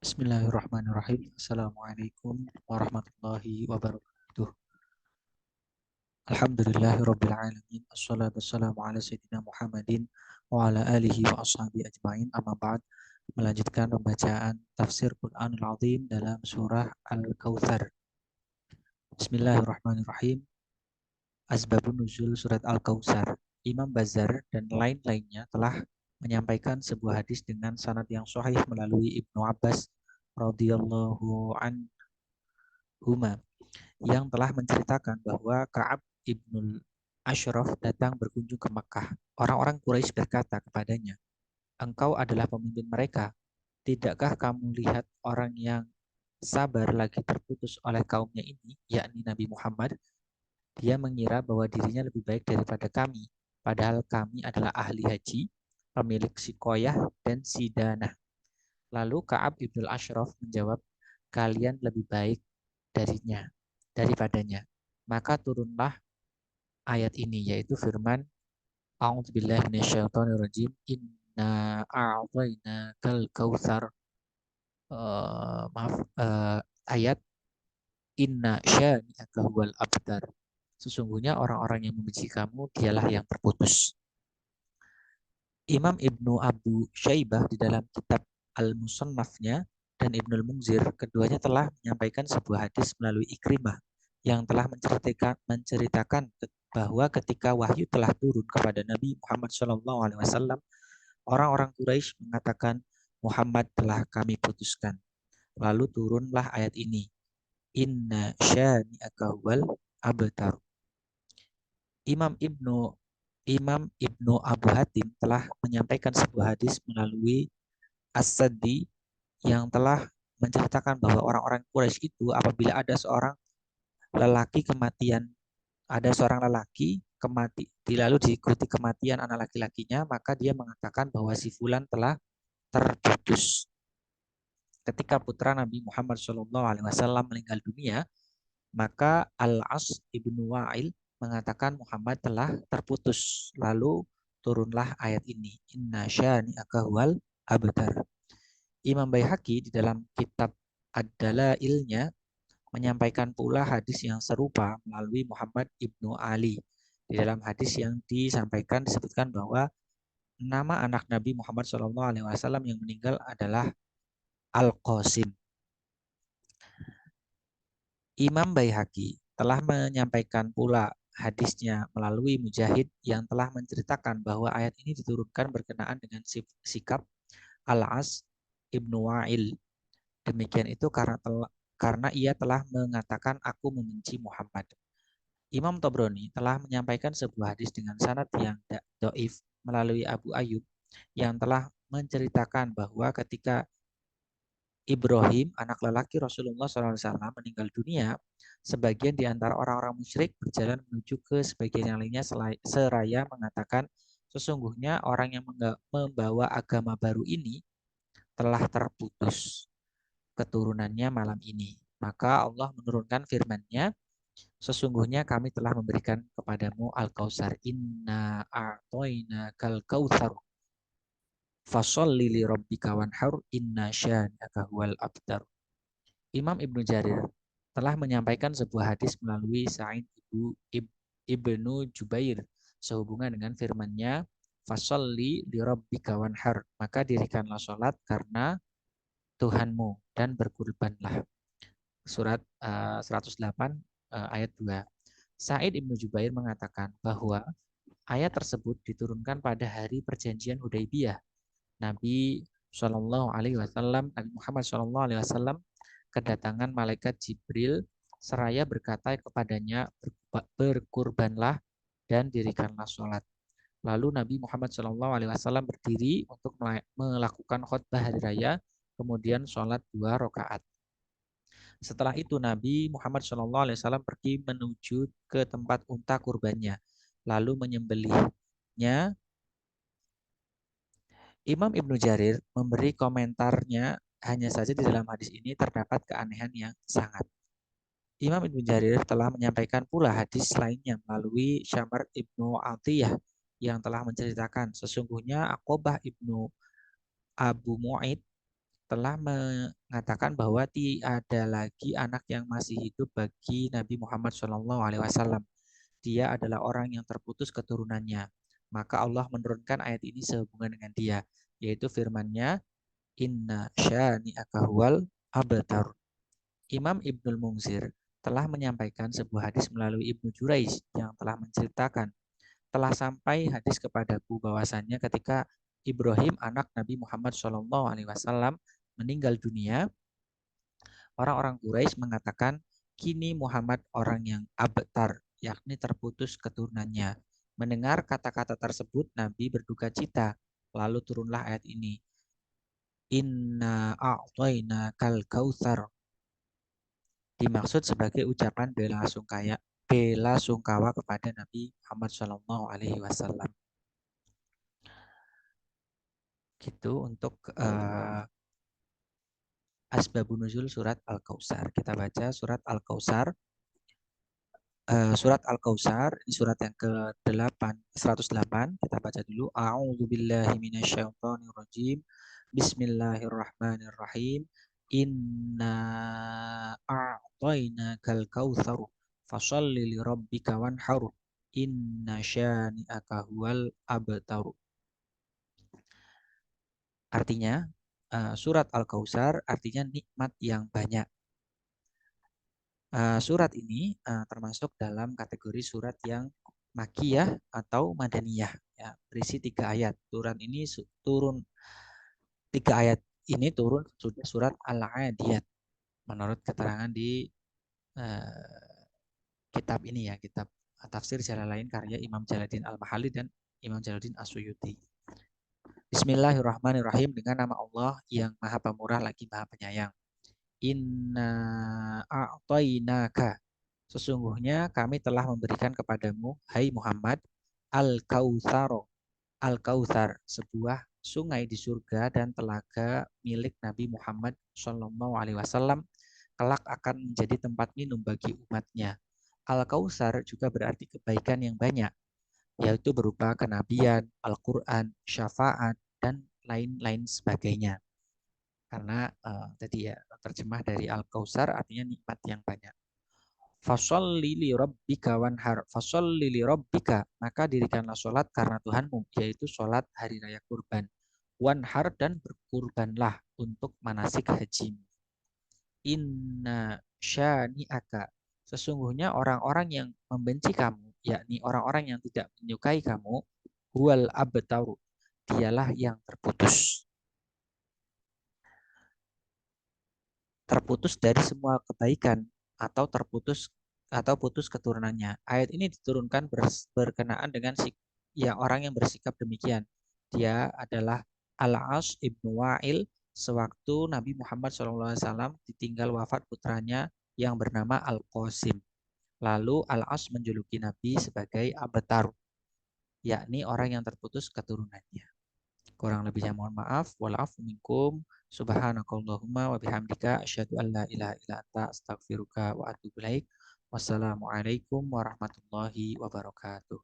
Bismillahirrahmanirrahim. Assalamualaikum warahmatullahi wabarakatuh. Alhamdulillahirabbil alamin. Assalatu wassalamu ala sayyidina Muhammadin wa ala alihi wa ashabihi ajmain. Amma ba'd. Melanjutkan pembacaan tafsir Qur'anul Azim dalam surah Al-Kautsar. Bismillahirrahmanirrahim. Asbabun nuzul surat Al-Kautsar. Imam Bazar dan lain-lainnya telah menyampaikan sebuah hadis dengan sanad yang sahih melalui Ibnu Abbas radhiyallahu anhuma yang telah menceritakan bahwa Ka'ab ibnul Ashraf datang berkunjung ke Makkah. Orang-orang Quraisy berkata kepadanya, "Engkau adalah pemimpin mereka. Tidakkah kamu lihat orang yang sabar lagi terputus oleh kaumnya ini, yakni Nabi Muhammad? Dia mengira bahwa dirinya lebih baik daripada kami, padahal kami adalah ahli haji, pemilik sikoyah dan sidanah." Lalu Ka'ab ibnul Ashraf menjawab, "Kalian lebih baik daripadanya." Maka turunlah ayat ini, yaitu firman A'udzubillahi minasyaitonirrajim. Inna a'tainakal kautsar. Maaf, ayat inna syani'aka huwal abtar. Sesungguhnya orang-orang yang membenci kamu dialah yang terputus. Imam Ibnu Abu Syaibah di dalam kitab Al-Musannafnya dan Ibnul Munzir, keduanya telah menyampaikan sebuah hadis melalui Ikrimah yang telah menceritakan bahwa ketika wahyu telah turun kepada Nabi Muhammad SAW, orang-orang Quraisy mengatakan, "Muhammad telah kami putuskan." Lalu turunlah ayat ini, Inna syani'aka huwal abtar. Imam Ibnu Imam Ibnu Abu Hatim telah menyampaikan sebuah hadis melalui As-Saddi yang telah menceritakan bahwa orang-orang Quraisy itu apabila ada seorang lelaki lalu diikuti kematian anak laki-lakinya, maka dia mengatakan bahwa si fulan telah terputus. Ketika putra Nabi Muhammad SAW meninggal dunia, maka Al-As ibnu Wa'il mengatakan Muhammad telah terputus. Lalu turunlah ayat ini, Inna syani'aka huwal abtar. Imam Baihaqi di dalam kitab Ad-Dalailnya menyampaikan pula hadis yang serupa melalui Muhammad ibnu Ali. Di dalam hadis yang disampaikan disebutkan bahwa nama anak Nabi Muhammad SAW yang meninggal adalah Al-Qasim. Imam Baihaqi telah menyampaikan pula hadisnya melalui Mujahid yang telah menceritakan bahwa ayat ini diturunkan berkenaan dengan sikap Al-As ibnu Wa'il. Demikian itu karena ia telah mengatakan aku membenci Muhammad. Imam Tobroni telah menyampaikan sebuah hadis dengan sanad yang dhaif melalui Abu Ayyub yang telah menceritakan bahwa ketika Ibrahim, anak lelaki Rasulullah SAW, meninggal dunia, sebagian di antara orang-orang musyrik berjalan menuju ke sebagian yang lainnya seraya mengatakan, sesungguhnya orang yang membawa agama baru ini telah terputus keturunannya malam ini. Maka Allah menurunkan firman-Nya, sesungguhnya kami telah memberikan kepadamu Al-Kautsar. Inna a'tainakal kautsar. Fasholli li rabbika wanhar inna syani'aka huwal abtar. Imam Ibnu Jarir telah menyampaikan sebuah hadis melalui Sa'id ibnu Jubair sehubungan dengan firman-Nya, Fasholli li rabbika wanhar. Maka dirikanlah sholat karena Tuhanmu dan berkurbanlah. Surat 108 ayat 2. Sa'id ibnu Jubair mengatakan bahwa ayat tersebut diturunkan pada hari perjanjian Hudaybiyah. Nabi Nabi Muhammad SAW kedatangan malaikat Jibril seraya berkata kepadanya, berkurbanlah dan dirikanlah sholat. Lalu Nabi Muhammad SAW berdiri untuk melakukan khutbah hari raya, kemudian sholat 2 rakaat. Setelah itu Nabi Muhammad SAW pergi menuju ke tempat unta kurbannya, lalu menyembelihnya. Imam Ibnu Jarir memberi komentarnya, hanya saja di dalam hadis ini terdapat keanehan yang sangat. Imam Ibnu Jarir telah menyampaikan pula hadis lainnya melalui Syamar Ibnu Atiyah yang telah menceritakan sesungguhnya Aqobah Ibnu Abu Mu'id telah mengatakan bahwa tiada lagi anak yang masih hidup bagi Nabi Muhammad SAW. Dia adalah orang yang terputus keturunannya. Maka Allah menurunkan ayat ini sehubungan dengan dia, yaitu firman-Nya, Inna syani'aka huwal abtar. Imam Ibnul Munzir telah menyampaikan sebuah hadis melalui Ibnu Jurayj yang telah menceritakan, telah sampai hadis kepadaku bahwasannya ketika Ibrahim anak Nabi Muhammad SAW meninggal dunia, orang-orang Quraisy mengatakan, kini Muhammad orang yang abtar, yakni terputus keturunannya. Mendengar kata-kata tersebut, Nabi berduka cita. Lalu turunlah ayat ini, Inna a'tayna kal kautsar, dimaksud sebagai ucapan bela sungkawa kepada Nabi Muhammad SAW. Gitu untuk asbabun nuzul surat Al-Kautsar. Kita baca surat Al-Kautsar. Surat Al-Kautsar, ini surat yang ke-8, 108. Kita baca dulu. A'udzubillahi minasyaitonirrajim. Bismillahirrahmanirrahim. Inna a'tainakal kautsar fasholli li rabbika wanhar. Inna syani'aka huwal abtar. Artinya, surat Al-Kautsar artinya nikmat yang banyak. Surat ini termasuk dalam kategori surat yang makiyah atau madaniyah, ya, berisi 3 ayat. Surat ini turun 3 ayat ini turun sudah surat Al-Adiyat menurut keterangan di kitab ini, ya, kitab tafsir jalan lain karya Imam Jalaluddin Al-Mahalli dan Imam Jalaluddin As-Suyuti. Bismillahirrahmanirrahim, dengan nama Allah yang Maha Pemurah lagi Maha Penyayang. Inna a'tainaka, sesungguhnya kami telah memberikan kepadamu, hai Muhammad, Al-Kautsar. Al-Kautsar, sebuah sungai di surga dan telaga milik Nabi Muhammad SAW, kelak akan menjadi tempat minum bagi umatnya. Al-Kautsar juga berarti kebaikan yang banyak, yaitu berupa kenabian, Al-Quran, syafaat, dan lain-lain sebagainya. Karena tadi, ya, terjemah dari Al-Kautsar artinya nikmat yang banyak. Fasholli li rabbika wanhar. Fasholli li rabbika, maka dirikanlah sholat karena Tuhanmu, yaitu sholat hari raya kurban. Wanhar, dan berkurbanlah untuk manasik haji. Inna syani'aka, sesungguhnya orang-orang yang membenci kamu, yakni orang-orang yang tidak menyukai kamu, huwal abtaru, dialah yang terputus. Terputus dari semua kebaikan atau putus keturunannya. Ayat ini diturunkan berkenaan dengan orang yang bersikap demikian. Dia adalah Al-As ibnu Wa'il sewaktu Nabi Muhammad SAW ditinggal wafat putranya yang bernama Al-Qasim. Lalu Al-As menjuluki Nabi sebagai Abtar, yakni orang yang terputus keturunannya. Kurang lebihnya mohon maaf. Walafu minkum. Subhanakallahumma wa bihamdika asyhadu an la ilaha illa anta astaghfiruka wa atubu ilaik. Wassalamualaikum warahmatullahi wabarakatuh.